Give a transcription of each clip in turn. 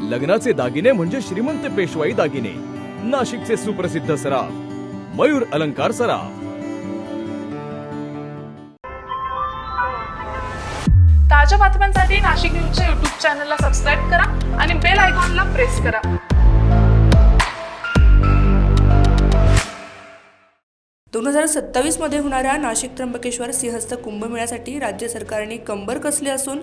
लग्नाचे दागिने म्हणजे श्रीमंत पेशवाई दागिने, नाशिकचे सुप्रसिद्ध सराफ मयूर अलंकार सराफ। ताज्या बातम्यांसाठी नाशिक न्यूजच्या YouTube चॅनलला सबस्क्राईब करा आणि बेल आयकॉनला प्रेस करा। 2027 मध्ये होणाऱ्या नाशिक त्र्यंबकेश्वर सिंहस्थ कुंभमेळ्यासाठी राज्य सरकारने कंबर कसले असून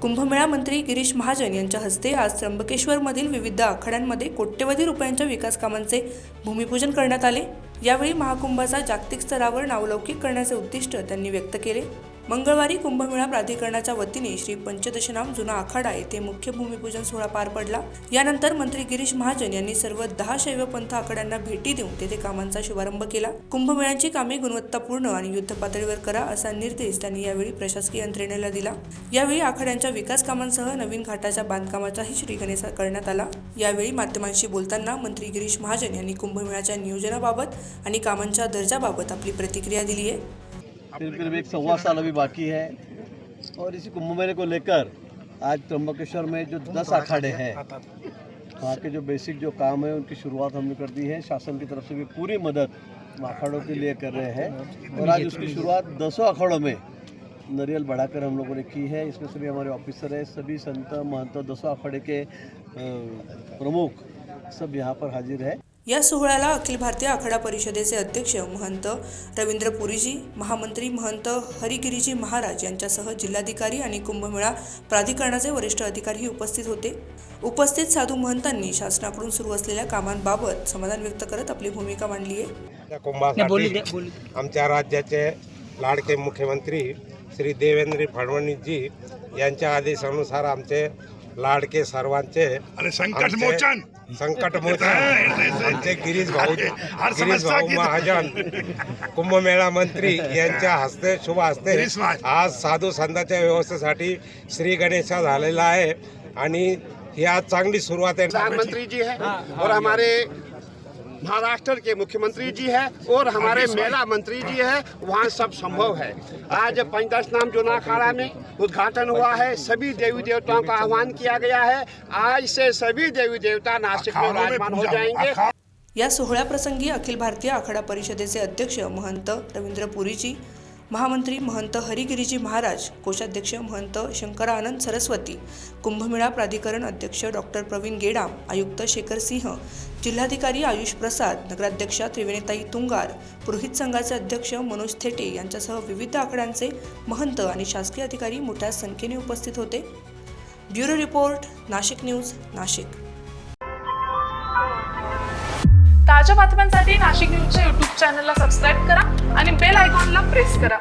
कुंभमेळा मंत्री गिरीश महाजन यांच्या हस्ते आज त्र्यंबकेश्वरमधील विविध आखाड्यांमध्ये कोट्यवधी रुपयांच्या विकास कामांचे भूमिपूजन करण्यात आले। यावेळी महाकुंभाचा जागतिक स्तरावर नावलौकिक करण्याचे उद्दिष्ट त्यांनी व्यक्त केले। मंगळवारी कुंभमेळा प्राधिकरणाच्या वतीने श्री पंचदशनाम जुना आखाडा येथे मुख्य भूमिपूजन सोहळा पार पडला। यानंतर मंत्री गिरीश महाजन यांनी सर्व 10 शैव पंथ आखाड्यांना भेटी देऊन तेथे कामांचा शुभारंभ केला। कुंभमेळ्याची कामे गुणवत्तापूर्ण आणि युद्ध पातळीवर करा असा निर्देश त्यांनी यावेळी प्रशासकीय यंत्रणेला दिला। यावेळी आखाड्यांच्या विकास कामांसह नवीन घाटाच्या बांधकामाचाही श्रीगणेशा करण्यात आला। यावेळी माध्यमांशी बोलताना मंत्री गिरीश महाजन यांनी कुंभमेळ्याच्या नियोजनाबाबत आणि कामांच्या दर्जाबाबत आपली प्रतिक्रिया दिली आहे। करीब 1.25 साल अभी बाकी है और इसी कुंभ मेले को लेकर आज त्र्यंबकेश्वर में जो 10 अखाड़े हैं वहाँ के जो बेसिक जो काम है उनकी शुरुआत हमने कर दी है। शासन की तरफ से भी पूरी मदद अखाड़ों के लिए कर रहे हैं और आज उसकी शुरुआत 10 अखाड़ों में नारियल बढ़ाकर हम लोगों ने की है। इसमें सभी हमारे ऑफिसर हैं, सभी संत महंत 10 अखाड़े के प्रमुख सब यहाँ पर हाजिर है। या सोहळ्याला अखिल भारतीय आखाडा परिषदेचे अध्यक्ष महंत रवींद्र पुरीजी, महामंत्री महंत हरिगिरीजी महाराज यांच्यासह जिल्हाधिकारी आणि कुंभमेळा प्राधिकरणाचे वरिष्ठ अधिकारी उपस्थित होते। उपस्थित साधू महंतांनी शासनाकडून सुरू असलेल्या कामांबाबत समाधान व्यक्त करत आपली भूमिका मांडली आहे। कुंभासाठी आमच्या राज्याचे लाडके मुख्यमंत्री श्री देवेंद्र फडणवीस जी यांच्या आदेशानुसार आमचे लाडके सर्वांचे संकट मोचन आमचे गिरीश भाऊ महाजन कुंभमेळा मंत्री यांच्या हस्ते शुभ हस्ते आज साधू संतांच्या व्यवस्थेसाठी श्री गणेशा झालेला आहे आणि ही आज चांगली सुरुवात आहे। प्रधानमंत्री जी है और हमारे महाराष्ट्र के मुख्यमंत्री जी है और हमारे मेला मंत्री जी है, वहाँ सब संभव है। आज पंचदशनाम जुना अखाड़ा में उद्घाटन हुआ है, सभी देवी देवताओं का आह्वान किया गया है। आज से सभी देवी देवता नासिक में विराजमान हो जाएंगे। या सोहळ्याप्रसंगी अखिल भारतीय आखाडा परिषदेचे अध्यक्ष महंत रवींद्र पुरीजी, महामंत्री महंत हरिगिरीजी महाराज, कोषाध्यक्ष महंत शंकरानंद सरस्वती, कुंभमेळा प्राधिकरण अध्यक्ष डॉक्टर प्रवीण गेडाम, आयुक्त शेखर सिंह, जिल्हाधिकारी आयुष प्रसाद, नगराध्यक्षा त्रिवेणीताई तुंगार, पुरोहित संघाचे अध्यक्ष मनोज थेटे यांच्यासह विविध आखाड्यांचे महंत आणि शासकीय अधिकारी मोठ्या संख्येने उपस्थित होते। Bureau report, Nashik news, Nashik. ताज्या बातम्यांसाठी नाशिक न्यूजच्या YouTube चॅनलला सबस्क्राईब करा आणि बेल आयकॉनला प्रेस करा।